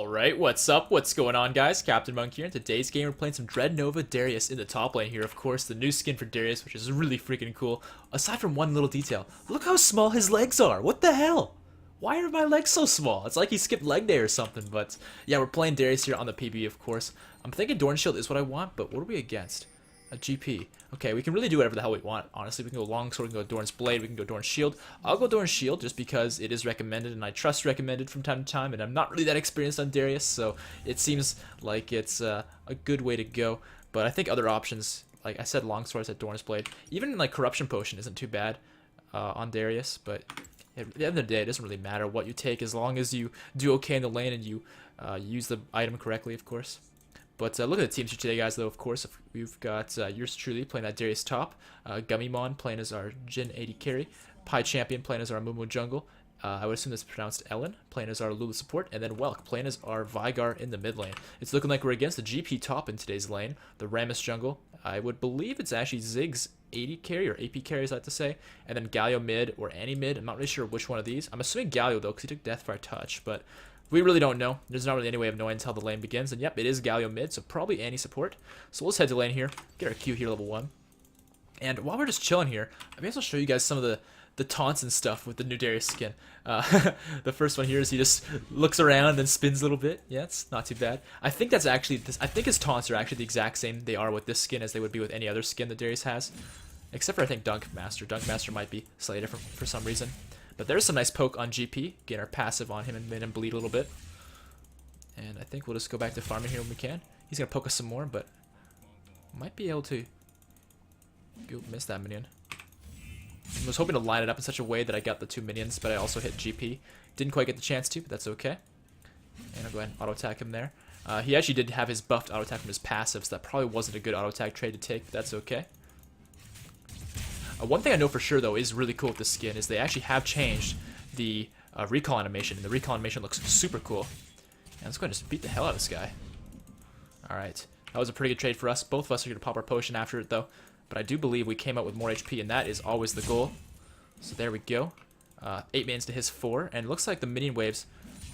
Alright, what's up? What's going on, guys? Captain Monk here. In today's game, we're playing some Dreadnova Darius in the top lane here. Of course, the new skin for Darius, which is really freaking cool. Aside from one little detail, look how small his legs are. What the hell? Why are my legs so small? It's like he skipped leg day or something. But yeah, we're playing Darius here on the PB, of course. I'm thinking Dorn Shield is what I want, but what are we against? A GP. Okay, we can really do whatever the hell we want. Honestly, we can go Longsword, we can go Dorn's Blade, we can go Dorn's Shield. I'll go Dorn's Shield just because it is recommended and I trust recommended from time to time, and I'm not really that experienced on Darius, so it seems like it's a good way to go. But I think other options, like I said, Longsword, I said Dorn's Blade, even like Corruption Potion isn't too bad on Darius, but at the end of the day, it doesn't really matter what you take as long as you do okay in the lane and you use the item correctly, of course. But look at the teams here today, guys, though, of course. We've got yours truly playing at Darius top, Gummymon playing as our Jin 80 carry, Pi Champion playing as our Mumu jungle, I would assume that's pronounced Ellen, playing as our Lulu support, and then Welk playing as our Vigar in the mid lane. It's looking like we're against the GP top in today's lane, the Rammus jungle. I would believe it's actually Ziggs 80 carry, or AP carry, as I like to say, and then Galio mid, or Annie mid. I'm not really sure which one of these. I'm assuming Galio, though, because he took death for a touch, but we really don't know. There's not really any way of knowing until the lane begins. And yep, it is Galio mid, so probably Annie support. So let's head to lane here, get our Q here, level 1. And while we're just chilling here, I may as well show you guys some of the taunts and stuff with the new Darius skin. The first one here is he just looks around and then spins a little bit. Yeah, it's not too bad. I think that's actually, I think his taunts are actually the exact same they are with this skin as they would be with any other skin that Darius has. Except for, I think, Dunk Master. Dunk Master might be slightly different for some reason. But there's some nice poke on GP. Get our passive on him and made him bleed a little bit. And I think we'll just go back to farming here when we can. He's going to poke us some more, but might be able to miss that minion. I was hoping to line it up in such a way that I got the 2 minions, but I also hit GP. Didn't quite get the chance to, but that's okay. And I'll go ahead and auto-attack him there. He actually did have his buffed auto-attack from his passive, so that probably wasn't a good auto-attack trade to take, but that's okay. One thing I know for sure, though, is really cool with this skin is they actually have changed the recall animation, and the recall animation looks super cool. And let's go ahead and just beat the hell out of this guy. Alright, that was a pretty good trade for us. Both of us are going to pop our potion after it, though. But I do believe we came out with more HP, and that is always the goal. So there we go. 8 minions to his 4, and it looks like the minion waves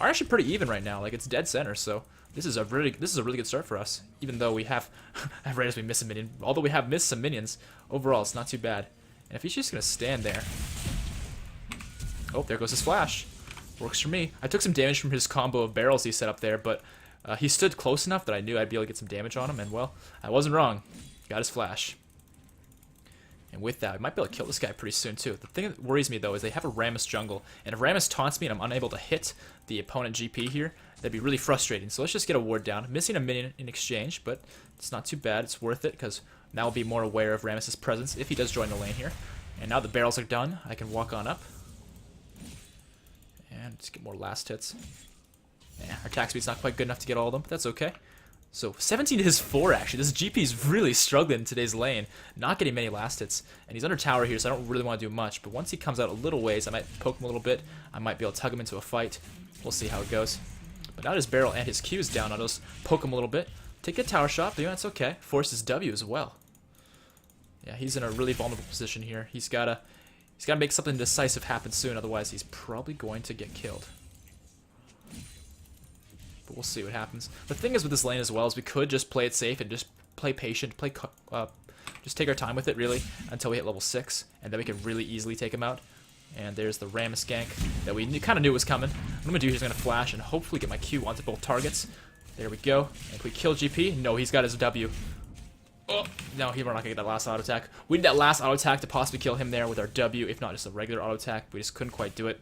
are actually pretty even right now. Like, it's dead center, so this is a really good start for us. Even though we have, right as we miss a minion, although we have missed some minions, overall it's not too bad. And if he's just going to stand there... Oh, there goes his flash. Works for me. I took some damage from his combo of barrels he set up there, but he stood close enough that I knew I'd be able to get some damage on him, and well, I wasn't wrong. Got his flash. And with that, I might be able to kill this guy pretty soon, too. The thing that worries me, though, is they have a Rammus jungle, and if Rammus taunts me and I'm unable to hit the opponent GP here, that'd be really frustrating. So let's just get a ward down. Missing a minion in exchange, but it's not too bad. It's worth it, because now I'll be more aware of Rammus' presence if he does join the lane here. And now the barrels are done, I can walk on up. And just get more last hits. Yeah, our attack speed's not quite good enough to get all of them, but that's okay. So 17 to his 4, actually. This GP's really struggling in today's lane, not getting many last hits. And he's under tower here, so I don't really want to do much. But once he comes out a little ways, I might poke him a little bit. I might be able to tug him into a fight. We'll see how it goes. But now his barrel and his Q is down. I'll just poke him a little bit. Take a tower shot, but yeah, that's okay. Force his W as well. Yeah, he's in a really vulnerable position here. He's gotta make something decisive happen soon, otherwise he's probably going to get killed. But we'll see what happens. The thing is with this lane as well is we could just play it safe and just play patient, just take our time with it really until we hit level 6, and then we can really easily take him out. And there's the Rammus gank that we kind of knew was coming. What I'm gonna do is gonna flash and hopefully get my Q onto both targets. There we go. And if we kill GP, no, he's got his W. Oh, no, we're not gonna get that last auto attack. We need that last auto attack to possibly kill him there with our W, if not just a regular auto attack. We just couldn't quite do it.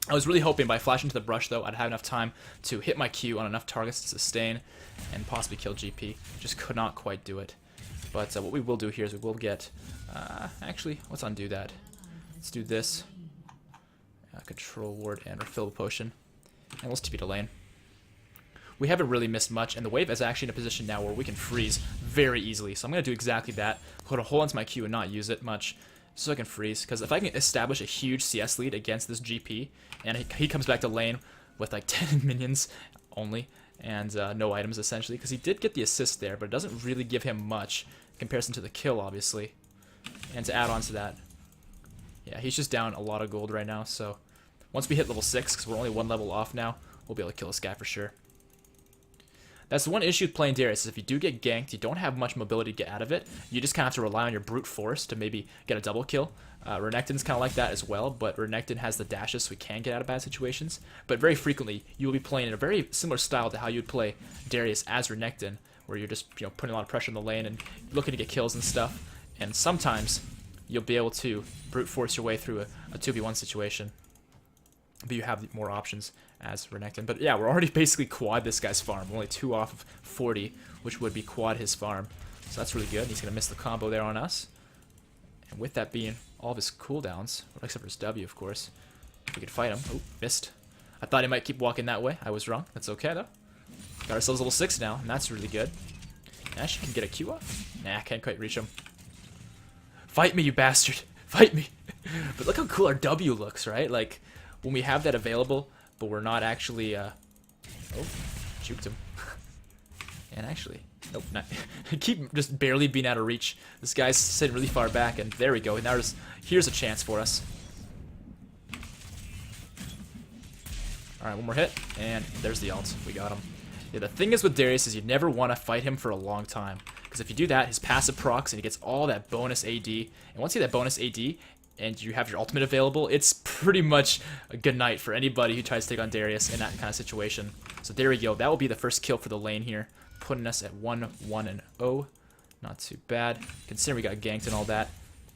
I was really hoping by flashing to the brush, though, I'd have enough time to hit my Q on enough targets to sustain and possibly kill GP. Just could not quite do it. But what we will do here is we will get... actually, let's undo that. Let's do this. Control ward and refill potion. And let's TP to lane. We haven't really missed much, and the wave is actually in a position now where we can freeze very easily. So I'm going to do exactly that. Put a hole into my Q and not use it much, so I can freeze. Because if I can establish a huge CS lead against this GP, and he comes back to lane with like 10 minions only, and no items essentially, because he did get the assist there, but it doesn't really give him much in comparison to the kill, obviously. And to add on to that, yeah, he's just down a lot of gold right now, so once we hit level 6, because we're only 1 level off now, we'll be able to kill this guy for sure. That's the one issue with playing Darius, is if you do get ganked, you don't have much mobility to get out of it. You just kind of have to rely on your brute force to maybe get a double kill. Renekton's kind of like that as well, but Renekton has the dashes so we can get out of bad situations. But very frequently, you will be playing in a very similar style to how you would play Darius as Renekton, where you're just putting a lot of pressure on the lane and looking to get kills and stuff. And sometimes you'll be able to brute force your way through a 2v1 situation. But you have more options as Renekton. But yeah, we're already basically quad this guy's farm. We're only 2 off of 40, which would be quad his farm. So that's really good. He's going to miss the combo there on us. And with that being all of his cooldowns, except for his W, of course, we could fight him. Oh, missed. I thought he might keep walking that way. I was wrong. That's okay, though. Got ourselves level 6 now, and that's really good. Ash can get a Q off. Nah, can't quite reach him. Fight me, you bastard. Fight me. But look how cool our W looks, right? Like, when we have that available, but we're not actually, oh, juked him. And actually, nope, not. Keep just barely being out of reach. This guy's sitting really far back, and there we go. Now here's a chance for us. Alright, one more hit, and there's the ult. We got him. Yeah, the thing is with Darius is you never want to fight him for a long time. Because if you do that, his passive procs, and he gets all that bonus AD. And once you get that bonus AD, and you have your ultimate available, it's pretty much a good night for anybody who tries to take on Darius in that kind of situation. So there we go. That will be the first kill for the lane here, putting us at 1-1-0. Not too bad, considering we got ganked and all that.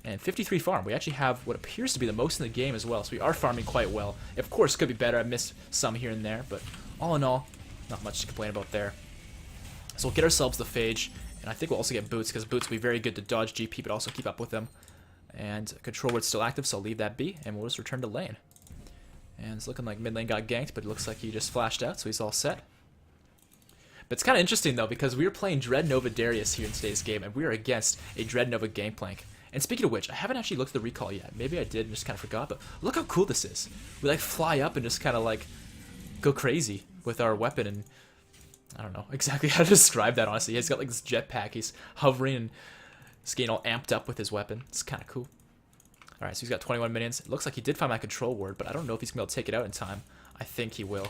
And 53 farm. We actually have what appears to be the most in the game as well, so we are farming quite well. Of course, could be better. I missed some here and there, but all in all, not much to complain about there. So we'll get ourselves the Phage, and I think we'll also get Boots, because Boots will be very good to dodge GP, but also keep up with them. And control word's still active, so I'll leave that be, and we'll just return to lane. And it's looking like mid lane got ganked, but it looks like he just flashed out, so he's all set. But it's kind of interesting, though, because we are playing Dreadnova Darius here in today's game, and we are against a Dreadnova Gangplank. And speaking of which, I haven't actually looked at the recall yet. Maybe I did and just kind of forgot, but look how cool this is. We, like, fly up and just kind of, like, go crazy with our weapon, and I don't know exactly how to describe that, honestly. He's got, like, this jetpack. He's hovering and just getting all amped up with his weapon. It's kind of cool. Alright, so he's got 21 minions. It looks like he did find my control word, but I don't know if he's going to be able to take it out in time. I think he will.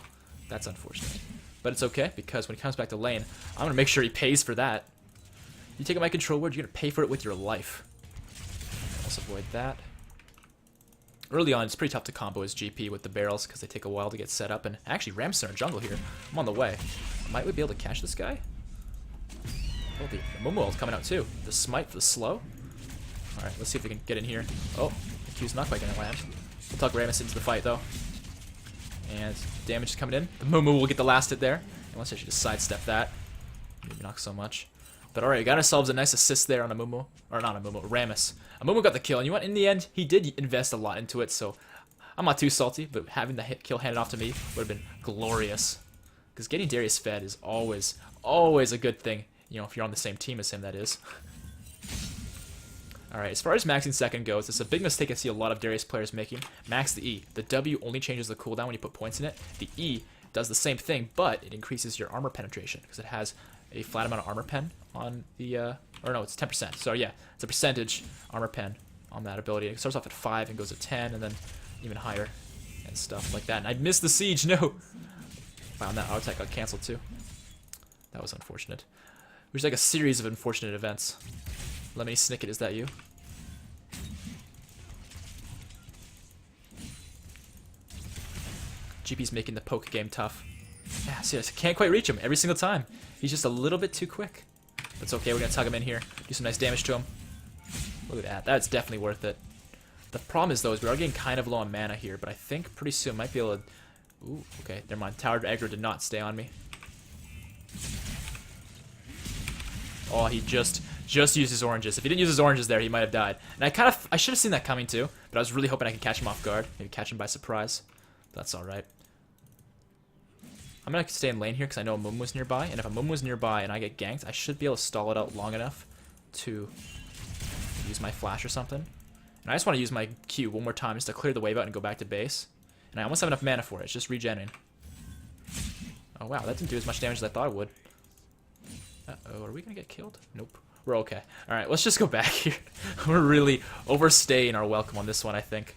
That's unfortunate. But it's okay, because when he comes back to lane, I'm going to make sure he pays for that. You take out my control word, you're going to pay for it with your life. Let's avoid that. Early on, it's pretty tough to combo his GP with the barrels, because they take a while to get set up. And actually, Ram's in our jungle here. I'm on the way. Might we be able to catch this guy? Oh, the Momo ult's coming out too. The smite for the slow. Alright, let's see if we can get in here. Oh, the Q's not quite going to land. We'll tuck Rammus into the fight, though. And damage is coming in. The Momo will get the last hit there. Unless I should just sidestep that. Maybe not so much. But alright, got ourselves a nice assist there on a Momo. Or not a Momo, Rammus. A Momo got the kill. And you know what? In the end, he did invest a lot into it. So I'm not too salty. But having the kill handed off to me would have been glorious. Because getting Darius fed is always a good thing. You know, if you're on the same team as him, that is. Alright, as far as maxing second goes, it's a big mistake I see a lot of Darius players making. Max the E. The W only changes the cooldown when you put points in it. The E does the same thing, but it increases your armor penetration, because it has a flat amount of armor pen on the, or no, it's 10%. So yeah, it's a percentage armor pen on that ability. It starts off at 5 and goes to 10, and then even higher, and stuff like that. And I missed the siege, no! Wow, and that auto attack got cancelled too. That was unfortunate. It was like a series of unfortunate events. Lemony Snicket, is that you? GP's making the poke game tough. Yeah, see, I can't quite reach him every single time. He's just a little bit too quick. That's okay, we're gonna tug him in here, do some nice damage to him. Look at that, that's definitely worth it. The problem is, though, is we are getting kind of low on mana here, but I think pretty soon might be able to... Ooh, okay, never mind. Tower Aggro did not stay on me. Oh, he just used his oranges. If he didn't use his oranges there, he might have died. And I should have seen that coming too, but I was really hoping I could catch him off guard. Maybe catch him by surprise. That's alright. I'm going to stay in lane here because I know a Moon was nearby, and if a Moon was nearby and I get ganked, I should be able to stall it out long enough to use my flash or something. And I just want to use my Q one more time just to clear the wave out and go back to base. And I almost have enough mana for it. It's just regenerating. Oh wow, that didn't do as much damage as I thought it would. Uh-oh, are we going to get killed? Nope. We're okay. Alright, let's just go back here. We're really overstaying our welcome on this one, I think.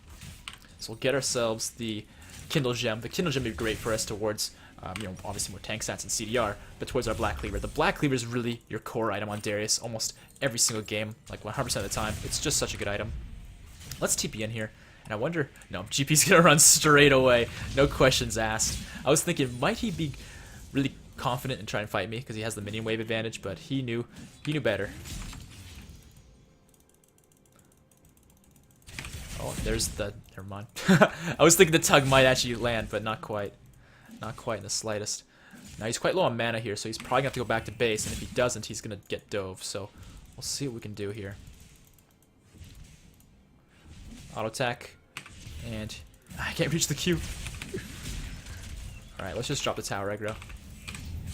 So we'll get ourselves the Kindle Gem. The Kindle Gem would be great for us towards You know, obviously more tank stats and CDR, but towards our Black Cleaver. The Black Cleaver is really your core item on Darius almost every single game, like 100% of the time. It's just such a good item. Let's TP in here, and I wonder... No, GP's gonna run straight away. No questions asked. I was thinking, might he be really confident and try and fight me because he has the minion wave advantage, but he knew better. Oh, there's the... Never mind. I was thinking the tug might actually land, but not quite. Not quite in the slightest. Now he's quite low on mana here, so he's probably going to have to go back to base, and if he doesn't, he's going to get dove. So we'll see what we can do here. Auto attack, and I can't reach the Q. Alright, let's just drop the tower aggro.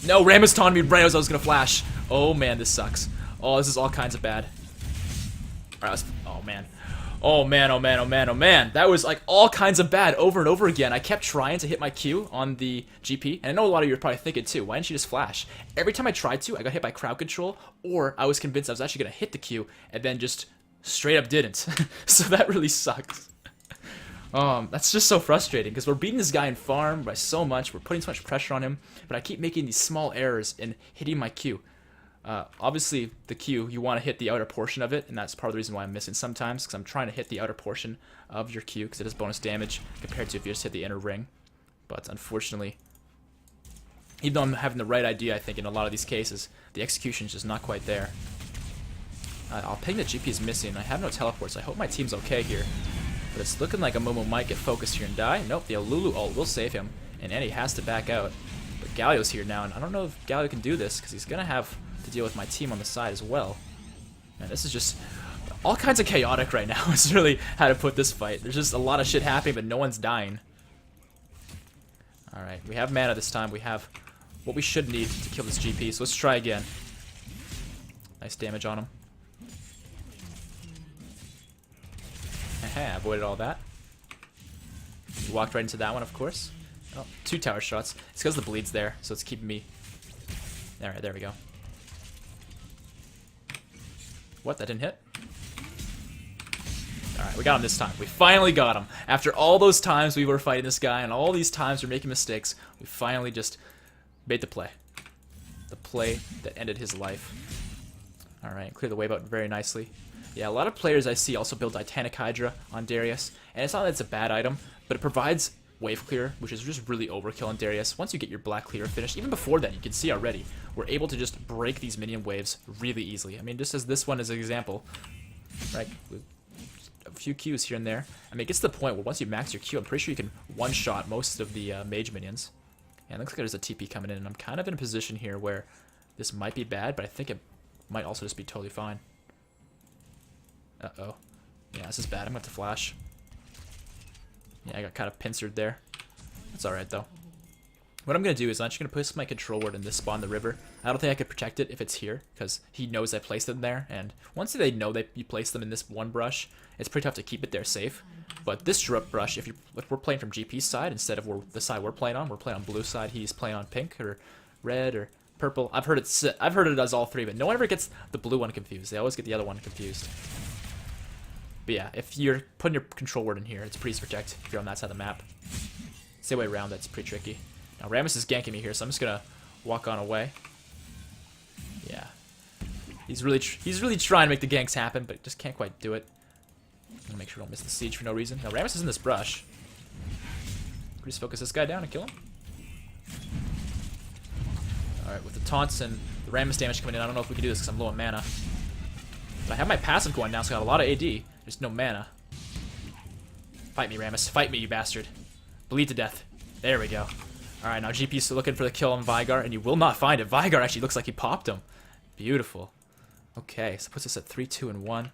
No, Rammus taunted me right as I was going to flash. Oh man, this sucks. Oh, this is all kinds of bad. Alright, oh man. Oh man, oh man, oh man, oh man. That was like all kinds of bad over and over again. I kept trying to hit my Q on the GP, and I know a lot of you are probably thinking too, why didn't you just flash? Every time I tried to, I got hit by crowd control, or I was convinced I was actually going to hit the Q, and then just straight up didn't. So that really sucks. That's just so frustrating, because we're beating this guy in farm by so much, we're putting so much pressure on him, but I keep making these small errors in hitting my Q. Obviously, the Q, you want to hit the outer portion of it, and that's part of the reason why I'm missing sometimes, because I'm trying to hit the outer portion of your Q, because it does bonus damage compared to if you just hit the inner ring. But unfortunately, even though I'm having the right idea, I think, in a lot of these cases, the execution is just not quite there. I'll ping that GP is missing. I have no teleports, so I hope my team's okay here. But it's looking like a Momo might get focused here and die. Nope, the Lulu ult will save him, and Annie has to back out. But Galio's here now, and I don't know if Galio can do this, because he's going to have to deal with my team on the side as well. Man, this is just all kinds of chaotic right now. It's really how to put this fight. There's just a lot of shit happening, but no one's dying. Alright, we have mana this time. We have what we should need to kill this GP, so let's try again. Nice damage on him. Haha, avoided all that. We walked right into that one, of course. Oh, 2 tower shots. It's because the bleed's there, so it's keeping me... Alright, there we go. What? That didn't hit? Alright, we got him this time. We finally got him. After all those times we were fighting this guy and all these times we were making mistakes, we finally just made the play. The play that ended his life. Alright, clear the wave out very nicely. Yeah, a lot of players I see also build Titanic Hydra on Darius, and it's not that it's a bad item, but it provides wave clear, which is just really overkill on Darius. Once you get your Black Clear finished, even before that, you can see already, we're able to just break these minion waves really easily. I mean, just as this one is an example, right, with a few Qs here and there. I mean, it gets to the point where once you max your Q, I'm pretty sure you can one-shot most of the mage minions. And it looks like there's a TP coming in, and I'm kind of in a position here where this might be bad, but I think it might also just be totally fine. Uh-oh. Yeah, this is bad. I'm going to have to flash. Yeah, I got kind of pincered there. That's alright, though. What I'm going to do is I'm just going to place my control ward in this spot in the river. I don't think I could protect it if it's here, because he knows I placed them there, and once they know that you placed them in this one brush, it's pretty tough to keep it there safe. But this brush, if we're playing from GP's side, instead of the side we're playing on blue side, he's playing on pink, or red, or purple. I've heard it does all three, but no one ever gets the blue one confused. They always get the other one confused. But yeah, if you're putting your control word in here, it's pretty easy to protect if you're on that side of the map. Stay way around, that's pretty tricky. Now Rammus is ganking me here, so I'm just gonna walk on away. Yeah, he's really trying to make the ganks happen, but just can't quite do it. I'm gonna make sure I don't miss the siege for no reason. Now Rammus is in this brush. Can we just focus this guy down and kill him? All right, with the taunts and the Rammus damage coming in, I don't know if we can do this because I'm low on mana. But I have my passive going down, so I got a lot of AD. There's no mana. Fight me, Rammus. Fight me, you bastard. Bleed to death. There we go. Alright, now GP's still looking for the kill on Vigar, and you will not find it. Vigar actually looks like he popped him. Beautiful. Okay, so puts us at 3, 2, and 1. We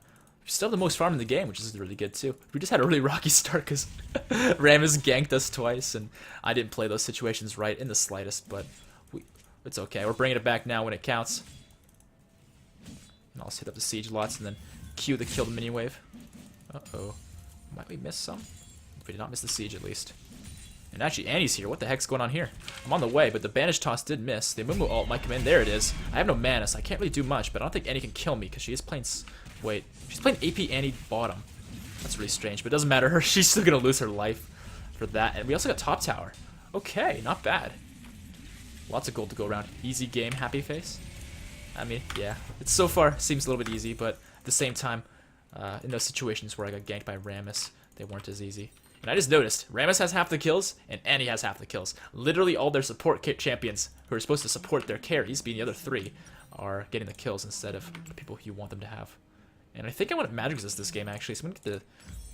still have the most farm in the game, which is really good, too. We just had a really rocky start, because Rammus ganked us twice, and I didn't play those situations right in the slightest, but it's okay. We're bringing it back now when it counts. And I'll hit up the siege lots, and then Q the kill the mini wave. Uh-oh. Might we miss some? We did not miss the siege, at least. And actually, Annie's here. What the heck's going on here? I'm on the way, but the bandage toss did miss. The Amumu ult might come in. There it is. I have no mana, so I can't really do much, but I don't think Annie can kill me, because she is playing... Wait. She's playing AP Annie bottom. That's really strange, but it doesn't matter. She's still going to lose her life for that. And we also got top tower. Okay, not bad. Lots of gold to go around. Easy game, happy face. I mean, yeah. It's so far seems a little bit easy, but at the same time, in those situations where I got ganked by Rammus, they weren't as easy. And I just noticed, Rammus has half the kills, and Annie has half the kills. Literally all their support champions, who are supposed to support their carries, being the other three, are getting the kills instead of the people you want them to have. And I think I want magic resist this game, actually, so I'm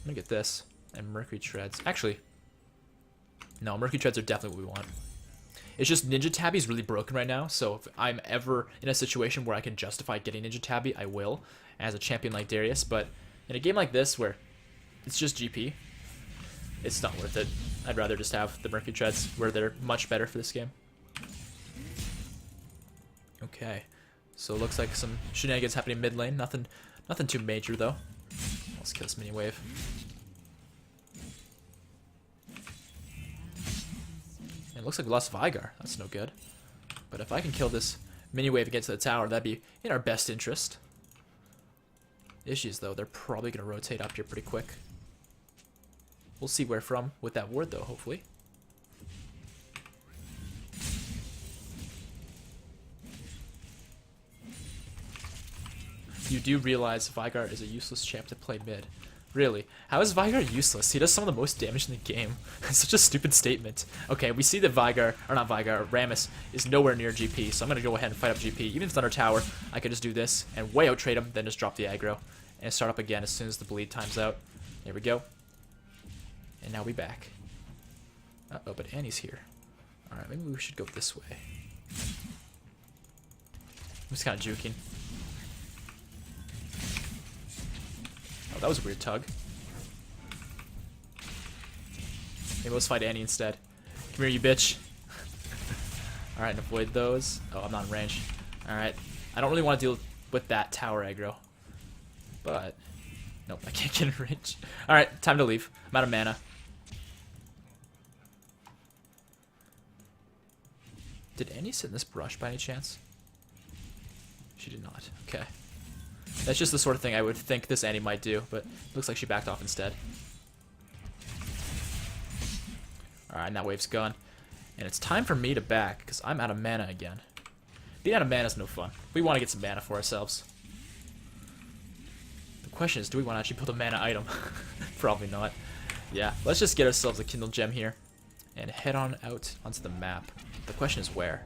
gonna get this, and Mercury Treads. Actually, no, Mercury Treads are definitely what we want. It's just Ninja Tabby is really broken right now, so if I'm ever in a situation where I can justify getting Ninja Tabby, I will, as a champion like Darius, but in a game like this where it's just GP, it's not worth it. I'd rather just have the Mercury Treads, where they're much better for this game. Okay, so it looks like some shenanigans happening mid lane, nothing too major though. Let's kill this mini wave. It looks like we lost Vigar. That's no good. But if I can kill this mini wave and get to the tower, that'd be in our best interest. Issues though, they're probably gonna rotate up here pretty quick. We'll see where from with that ward though, hopefully. You do realize Vigar is a useless champ to play mid. Really? How is Vigar useless? He does some of the most damage in the game. It's such a stupid statement. Okay, we see that Vigar, or not Vigar, Rammus is nowhere near GP, so I'm going to go ahead and fight up GP. Even if it's under tower, I could just do this and way out trade him, then just drop the aggro and start up again as soon as the bleed time's out. There we go. And now we back. Uh-oh, but Annie's here. Alright, maybe we should go this way. I'm just kind of juking. Oh, that was a weird tug. Maybe let's fight Annie instead. Come here, you bitch. Alright, avoid those. Oh, I'm not in range. Alright. I don't really want to deal with that tower aggro. But, nope, I can't get in range. Alright, time to leave. I'm out of mana. Did Annie sit in this brush by any chance? She did not. Okay. That's just the sort of thing I would think this Annie might do, but it looks like she backed off instead. Alright, now wave's gone. And it's time for me to back, because I'm out of mana again. Being out of mana is no fun. We want to get some mana for ourselves. The question is, do we want to actually build a mana item? Probably not. Yeah, let's just get ourselves a Kindle Gem here, and head on out onto the map. The question is where?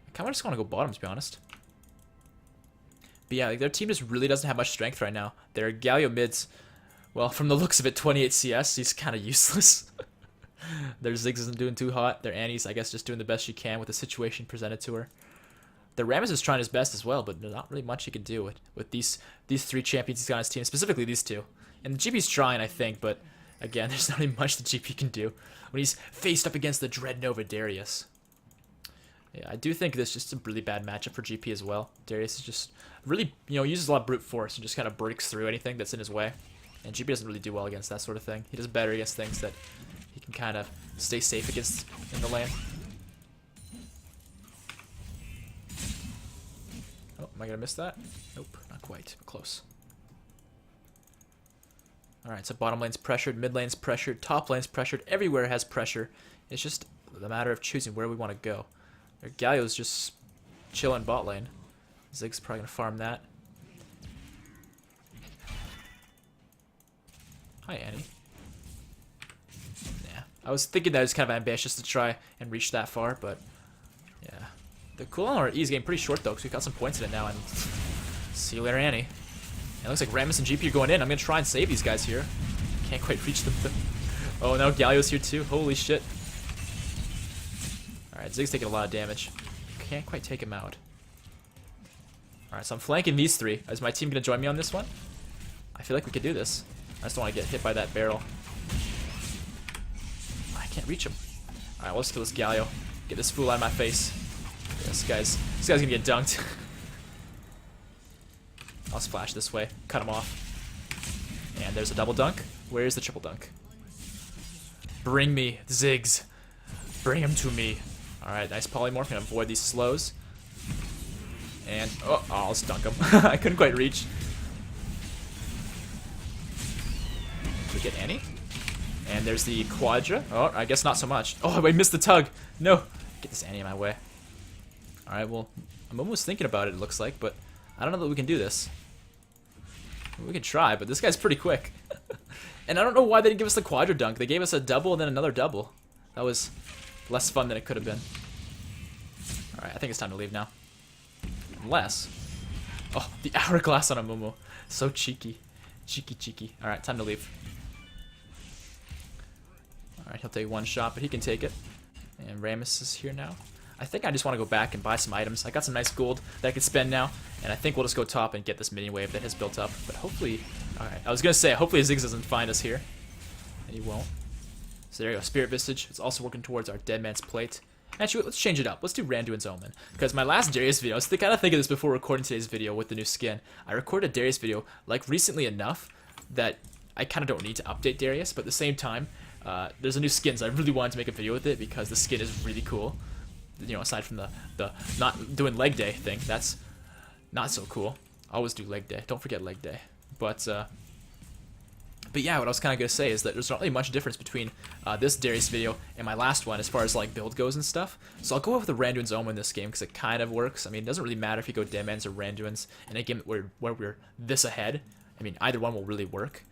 I kind of just want to go bottom, to be honest. But yeah, like their team just really doesn't have much strength right now. Their Galio mids, well, from the looks of it, 28 CS, he's kind of useless. Their Ziggs isn't doing too hot. Their Annie's, I guess, just doing the best she can with the situation presented to her. The Rammus is trying his best as well, but there's not really much he can do with these three champions he's got on his team, specifically these two. And the GP's trying, I think, but again, there's not really much the GP can do when he's faced up against the Dreadnova Darius. Yeah, I do think this is just a really bad matchup for GP as well. Darius is just really, uses a lot of brute force and just kind of breaks through anything that's in his way. And GP doesn't really do well against that sort of thing. He does better against things that he can kind of stay safe against in the lane. Oh, am I going to miss that? Nope, not quite. Close. Alright, so bottom lane's pressured, mid lane's pressured, top lane's pressured, everywhere has pressure. It's just a matter of choosing where we want to go. Galio's just chilling bot lane. Ziggs probably going to farm that. Hi, Annie. Yeah, I was thinking that it was kind of ambitious to try and reach that far, but yeah. The cooldown on our E is getting pretty short, though, because we've got some points in it now, and see you later, Annie. And it looks like Rammus and GP are going in. I'm going to try and save these guys here. Can't quite reach them. Oh, no, Galio's here, too. Holy shit. Alright, Ziggs taking a lot of damage. Can't quite take him out. Alright, so I'm flanking these three. Is my team going to join me on this one? I feel like we could do this. I just don't want to get hit by that barrel. I can't reach him. Alright, let's kill this Galio. Get this fool out of my face. This guy's going to get dunked. I'll splash this way. Cut him off. And there's a double dunk. Where's the triple dunk? Bring me Ziggs. Bring him to me. Alright, nice polymorph. Gonna avoid these slows. And, oh, I'll just dunk him. I couldn't quite reach. Did we get Annie? And there's the Quadra. Oh, I guess not so much. Oh, I missed the tug. No. Get this Annie in my way. Alright, well, I'm almost thinking about it, it looks like, but I don't know that we can do this. We could try, but this guy's pretty quick. And I don't know why they didn't give us the quadra dunk. They gave us a double and then another double. That was less fun than it could have been. Alright, I think it's time to leave now. Unless... Oh, the hourglass on a Mumu. So cheeky. Cheeky, cheeky. Alright, time to leave. Alright, he'll take one shot, but he can take it. And Rammus is here now. I think I just want to go back and buy some items. I got some nice gold that I can spend now. And I think we'll just go top and get this mini wave that has built up. But hopefully... Alright, I was going to say, hopefully Ziggs doesn't find us here. And he won't. So there you go, Spirit Visage. It's also working towards our Dead Man's Plate. Actually, let's change it up. Let's do Randuin's Omen. Because my last Darius video, I was kind of thinking of this before recording today's video with the new skin. I recorded a Darius video, like, recently enough that I kind of don't need to update Darius. But at the same time, there's a new skin, so I really wanted to make a video with it because the skin is really cool. You know, aside from the not doing leg day thing, that's not so cool. Always do leg day. Don't forget leg day. But yeah, what I was kind of going to say is that there's not really much difference between this Darius video and my last one as far as like build goes and stuff. So I'll go with the Randuin's Omen in this game because it kind of works. I mean, it doesn't really matter if you go Deadman's or Randuin's in a game where we're this ahead. I mean, either one will really work.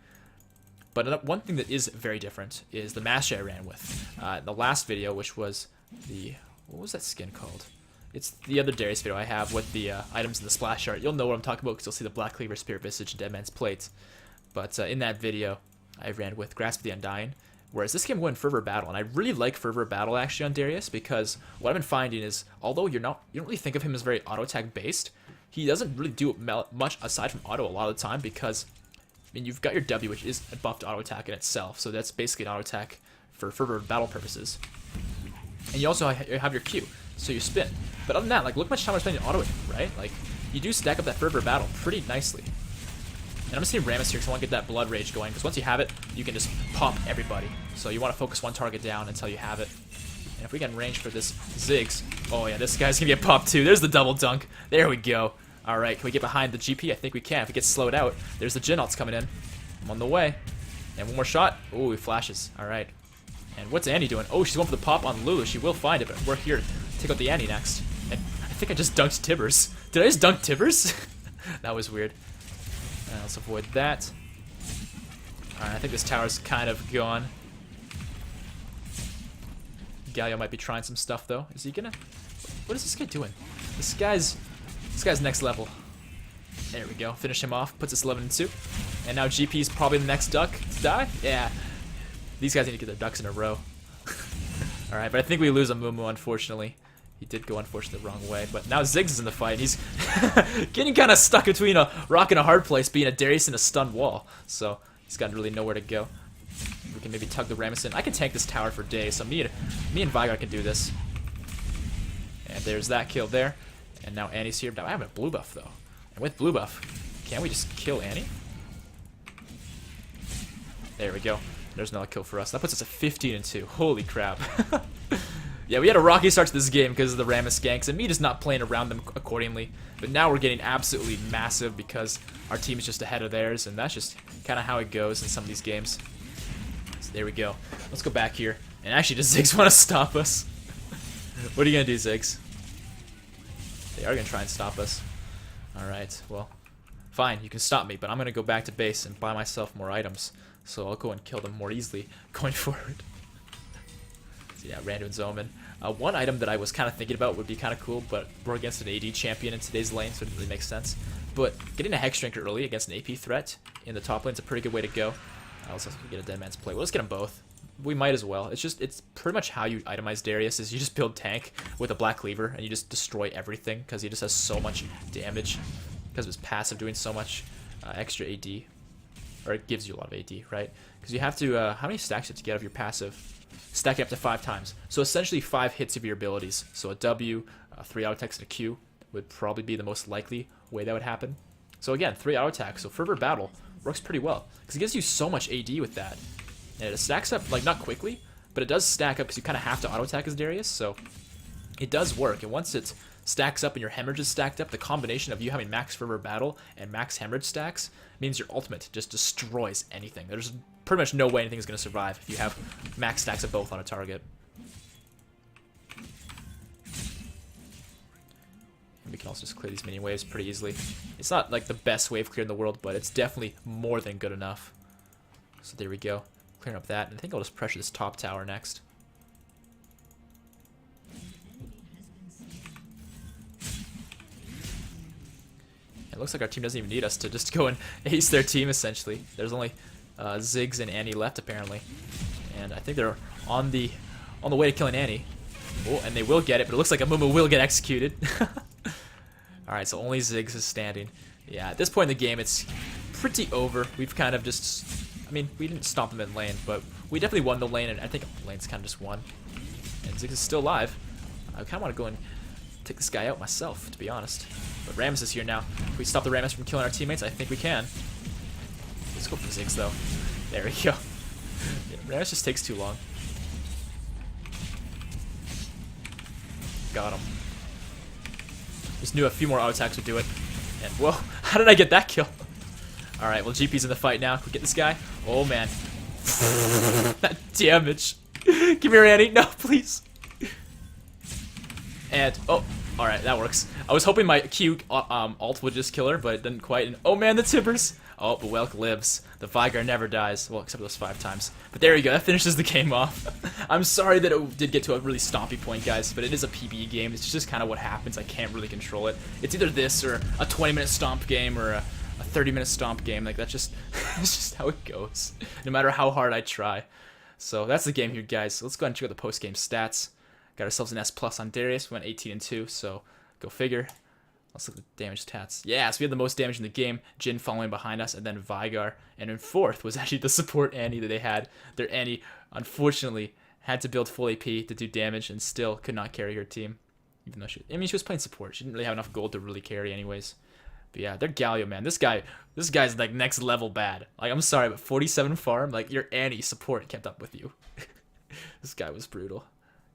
But one thing that is very different is the mastery I ran with. The last video, which was the... What was that skin called? It's the other Darius video I have with the items in the splash art. You'll know what I'm talking about because you'll see the Black Cleaver, Spirit Visage, and Dead Man's Plate. But in that video, I ran with Grasp of the Undying, whereas this game went Fervor Battle. And I really like Fervor Battle actually on Darius because what I've been finding is, although you don't really think of him as very auto attack based, he doesn't really do much aside from auto a lot of the time because, I mean, you've got your W, which is a buffed auto attack in itself, so that's basically an auto attack for Fervor Battle purposes. And you also have your Q, so you spin. But other than that, like, look how much time I'm spending autoing, right? Like, you do stack up that Fervor Battle pretty nicely. And I'm just hitting Rammus here because I want to get that Blood Rage going, because once you have it, you can just pop everybody. So you want to focus one target down until you have it. And if we get in range for this Ziggs, oh yeah, this guy's going to get popped too. There's the double dunk. There we go. Alright, can we get behind the GP? I think we can. If it gets slowed out, there's the Jin ults coming in. I'm on the way. And one more shot. Oh, he flashes. Alright. And what's Annie doing? Oh, she's going for the pop on Lulu. She will find it, but we're here to take out the Annie next. And I think I just dunked Tibbers. Did I just dunk Tibbers? That was weird. Let's avoid that. Alright, I think this tower's kind of gone. Galio might be trying some stuff, though. Is he gonna... What is this guy doing? This guy's next level. There we go. Finish him off. Puts us 11-2. And now GP's probably the next duck to die. Yeah. These guys need to get their ducks in a row. Alright, but I think we lose a Mumu, unfortunately. He did go, unfortunately, the wrong way. But now Ziggs is in the fight. He's getting kind of stuck between a rock and a hard place, being a Darius and a stun wall. So he's got really nowhere to go. We can maybe tug the Rammus in. I can tank this tower for days, so me and Vigar can do this. And there's that kill there. And now Annie's here. Now I have a blue buff, though. And with blue buff, can we just kill Annie? There we go. There's another kill for us. That puts us at 15-2. Holy crap. Yeah, we had a rocky start to this game because of the Rammus ganks, and me just not playing around them accordingly. But now we're getting absolutely massive because our team is just ahead of theirs, and that's just kind of how it goes in some of these games. So there we go. Let's go back here. And actually, does Ziggs want to stop us? What are you going to do, Ziggs? They are going to try and stop us. Alright, well, fine, you can stop me, but I'm going to go back to base and buy myself more items. So I'll go and kill them more easily going forward. So yeah, Randuin's Omen. One item that I was kind of thinking about would be kind of cool, but we're against an AD champion in today's lane, so it doesn't really make sense. But getting a Hex Drinker early against an AP threat in the top lane is a pretty good way to go. I also get a Dead Man's Plate. Well, let's get them both. We might as well. It's pretty much how you itemize Darius is you just build tank with a Black Cleaver and you just destroy everything because he just has so much damage because of his passive doing so much extra AD. Or it gives you a lot of AD, right? Because you have to, how many stacks you have to get of your passive? Stack it up to 5 times. So essentially 5 hits of your abilities. So a W, 3 auto attacks, and a Q would probably be the most likely way that would happen. So again, 3 auto attacks. So Fervor Battle works pretty well because it gives you so much AD with that. And it stacks up, like, not quickly, but it does stack up because you kind of have to auto attack as Darius. So it does work. And once it stacks up and your hemorrhage is stacked up, the combination of you having max Fervor Battle and max hemorrhage stacks means your ultimate just destroys anything. There's pretty much no way anything is going to survive if you have max stacks of both on a target. We can also just clear these minion waves pretty easily. It's not like the best wave clear in the world, but it's definitely more than good enough. So there we go. Clearing up that, and I think I'll just pressure this top tower next. It looks like our team doesn't even need us to just go and ace their team, essentially. There's only Ziggs and Annie left, apparently. And I think they're on the way to killing Annie. Oh, and they will get it, but it looks like Amumu will get executed. Alright, so only Ziggs is standing. Yeah, at this point in the game, it's pretty over. We've kind of just... I mean, we didn't stomp them in lane, but we definitely won the lane, and I think lane's kind of just won. And Ziggs is still alive. I kind of want to go and take this guy out myself, to be honest. But Rammus is here now. If we stop the Rammus from killing our teammates, I think we can. Let's go for Ziggs, though. There we go. Yeah, Rammus just takes too long. Got him. Just knew a few more auto attacks would do it. And whoa, how did I get that kill? Alright, well GP's in the fight now. Can we get this guy? Oh man. That damage. Give me your Annie. No, please. And, oh, alright, that works. I was hoping my Q ult would just kill her, but it didn't quite. And, oh man, the Tibbers. Oh, but Welk lives. The Vigar never dies. Well, except those 5 times. But there you go. That finishes the game off. I'm sorry that it did get to a really stompy point, guys, but it is a PvE game. It's just kind of what happens. I can't really control it. It's either this or a 20-minute stomp game or a 30-minute stomp game. Like, that's just, it's just how it goes, no matter how hard I try. So that's the game here, guys. So let's go ahead and check out the post-game stats. Got ourselves an S+ on Darius. We went 18-2, so go figure. Let's look at the damage stats. Yeah, so we had the most damage in the game. Jhin following behind us, and then Vigar. And in 4th was actually the support Annie that they had. Their Annie, unfortunately, had to build full AP to do damage and still could not carry her team. Even though she was playing support. She didn't really have enough gold to really carry anyways. But yeah, their Galio, man. This guy's like next level bad. Like, I'm sorry, but 47 farm, like your Annie support kept up with you. This guy was brutal.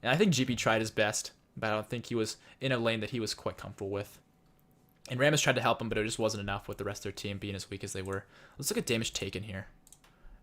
And I think GP tried his best, but I don't think he was in a lane that he was quite comfortable with. And Rammus tried to help him, but it just wasn't enough with the rest of their team being as weak as they were. Let's look at damage taken here.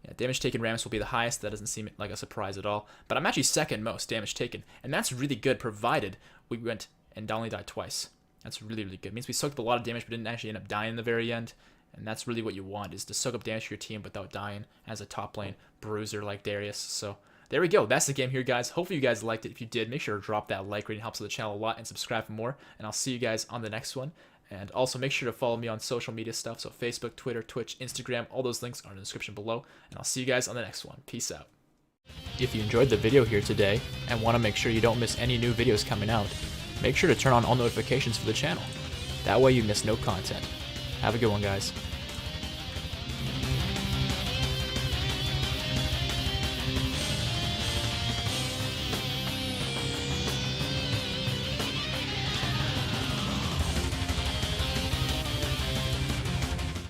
Yeah, damage taken Rammus will be the highest. That doesn't seem like a surprise at all. But I'm actually second most damage taken. And that's really good, provided we went and only died twice. That's really, really good. It means we soaked up a lot of damage, but didn't actually end up dying in the very end. And that's really what you want, is to soak up damage to your team without dying as a top lane bruiser like Darius. So there we go. That's the game here, guys. Hopefully you guys liked it. If you did, make sure to drop that like rating. It helps the channel a lot, and subscribe for more. And I'll see you guys on the next one. And also make sure to follow me on social media stuff. So Facebook, Twitter, Twitch, Instagram, all those links are in the description below. And I'll see you guys on the next one. Peace out. If you enjoyed the video here today and want to make sure you don't miss any new videos coming out, make sure to turn on all notifications for the channel. That way you miss no content. Have a good one, guys.